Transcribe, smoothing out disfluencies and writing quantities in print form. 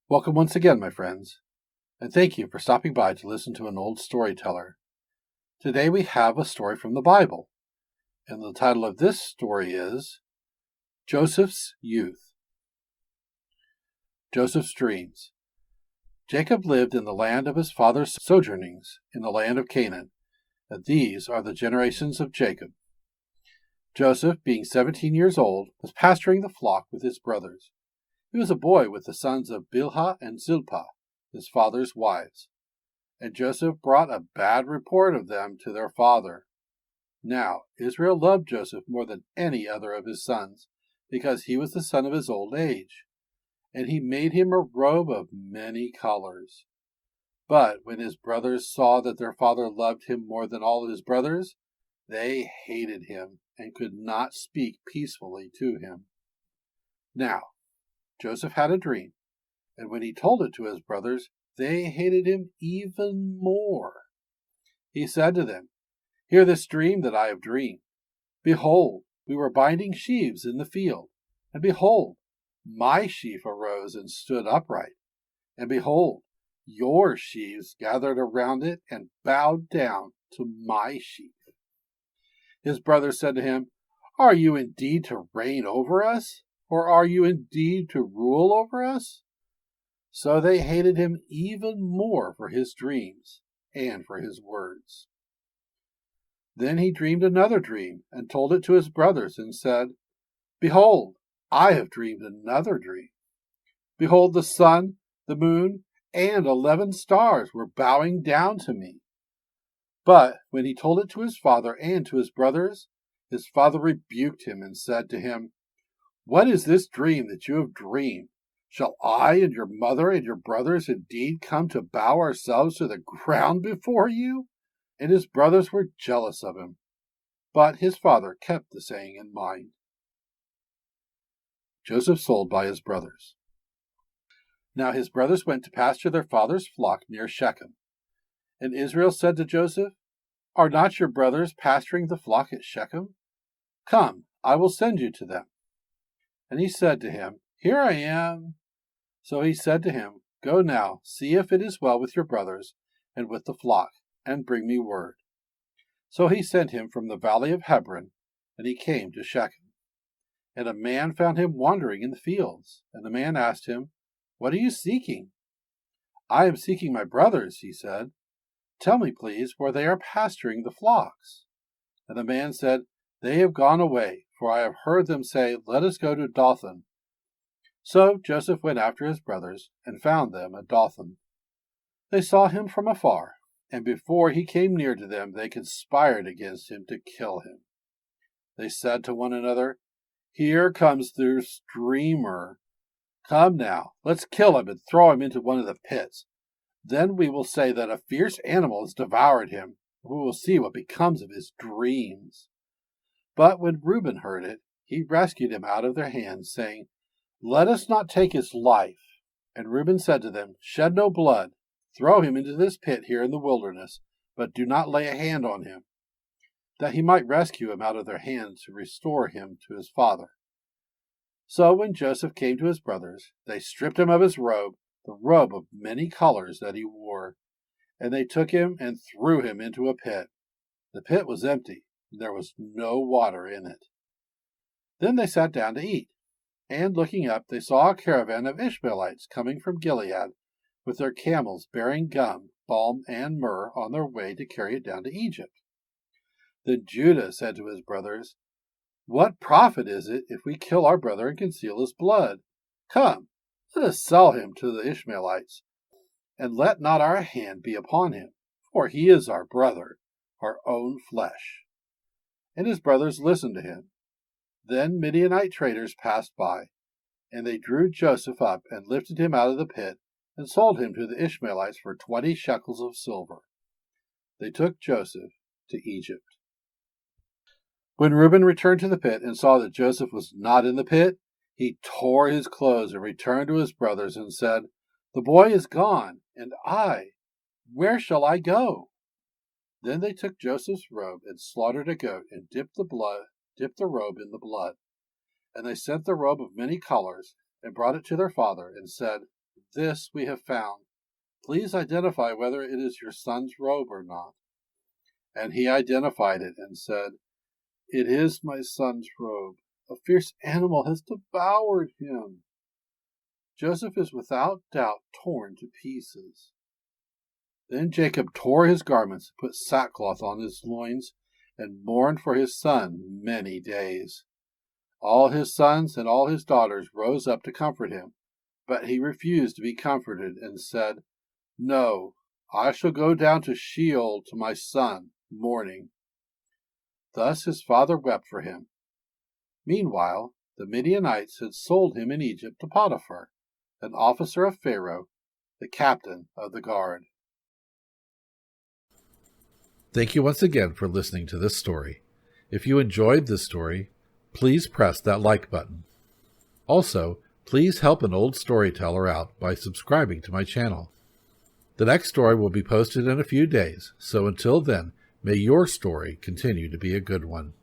Welcome once again, my friends, and thank you for stopping by to listen to an old storyteller. Today we have a story from the Bible, and the title of this story is Joseph's Youth. Joseph's Dreams. Jacob lived in the land of his father's sojournings, in the land of Canaan, and these are the generations of Jacob. Joseph, being 17 years old, was pasturing the flock with his brothers. He was a boy with the sons of Bilhah and Zilpah, his father's wives. And Joseph brought a bad report of them to their father. Now Israel loved Joseph more than any other of his sons, because he was the son of his old age. And he made him a robe of many colors. But when his brothers saw that their father loved him more than all his brothers, they hated him and could not speak peacefully to him. Now Joseph had a dream, and when he told it to his brothers, they hated him even more. He said to them, "Hear this dream that I have dreamed. Behold, we were binding sheaves in the field, and behold, my sheaf arose and stood upright, and behold, your sheaves gathered around it and bowed down to my sheaf." His brothers said to him, "Are you indeed to reign over us? Or are you indeed to rule over us?" So they hated him even more for his dreams and for his words. Then he dreamed another dream and told it to his brothers and said, "Behold, I have dreamed another dream. Behold, the sun, the moon, and 11 stars were bowing down to me." But when he told it to his father and to his brothers, his father rebuked him and said to him, "What is this dream that you have dreamed? Shall I and your mother and your brothers indeed come to bow ourselves to the ground before you?" And his brothers were jealous of him. But his father kept the saying in mind. Joseph sold by his brothers. Now his brothers went to pasture their father's flock near Shechem. And Israel said to Joseph, "Are not your brothers pasturing the flock at Shechem? Come, I will send you to them." And he said to him, "Here I am." So he said to him, "Go now, see if it is well with your brothers and with the flock, and bring me word." So he sent him from the valley of Hebron, and he came to Shechem. And a man found him wandering in the fields. And the man asked him, "What are you seeking?" "I am seeking my brothers," he said. "Tell me, please, where they are pasturing the flocks." And the man said, "They have gone away, for I have heard them say, 'Let us go to Dothan.'" So Joseph went after his brothers, and found them at Dothan. They saw him from afar, and before he came near to them, they conspired against him to kill him. They said to one another, "Here comes this dreamer. Come now, let's kill him and throw him into one of the pits. Then we will say that a fierce animal has devoured him, and we will see what becomes of his dreams." But when Reuben heard it, he rescued him out of their hands, saying, "Let us not take his life." And Reuben said to them, "Shed no blood. Throw him into this pit here in the wilderness, but do not lay a hand on him," that he might rescue him out of their hands to restore him to his father. So when Joseph came to his brothers, they stripped him of his robe, the robe of many colors that he wore, and they took him and threw him into a pit. The pit was empty, and there was no water in it. Then they sat down to eat. And looking up, they saw a caravan of Ishmaelites coming from Gilead, with their camels bearing gum, balm, and myrrh on their way to carry it down to Egypt. Then Judah said to his brothers, "What profit is it if we kill our brother and conceal his blood? Come, let us sell him to the Ishmaelites, and let not our hand be upon him, for he is our brother, our own flesh." And his brothers listened to him. Then Midianite traders passed by, and they drew Joseph up and lifted him out of the pit and sold him to the Ishmaelites for 20 shekels of silver. They took Joseph to Egypt. When Reuben returned to the pit and saw that Joseph was not in the pit, he tore his clothes and returned to his brothers and said, "The boy is gone, and where shall I go?" Then they took Joseph's robe and slaughtered a goat and dipped the robe in the blood. And they sent the robe of many colors and brought it to their father and said, "This we have found. Please identify whether it is your son's robe or not." And he identified it and said, "It is my son's robe. A fierce animal has devoured him." Joseph is without doubt torn to pieces. Then Jacob tore his garments, put sackcloth on his loins, and mourned for his son many days. All his sons and all his daughters rose up to comfort him, but he refused to be comforted and said, "No, I shall go down to Sheol to my son, mourning." Thus his father wept for him. Meanwhile, the Midianites had sold him in Egypt to Potiphar, an officer of Pharaoh, the captain of the guard. Thank you once again for listening to this story. If you enjoyed this story, please press that like button. Also, please help an old storyteller out by subscribing to my channel. The next story will be posted in a few days, so until then, may your story continue to be a good one.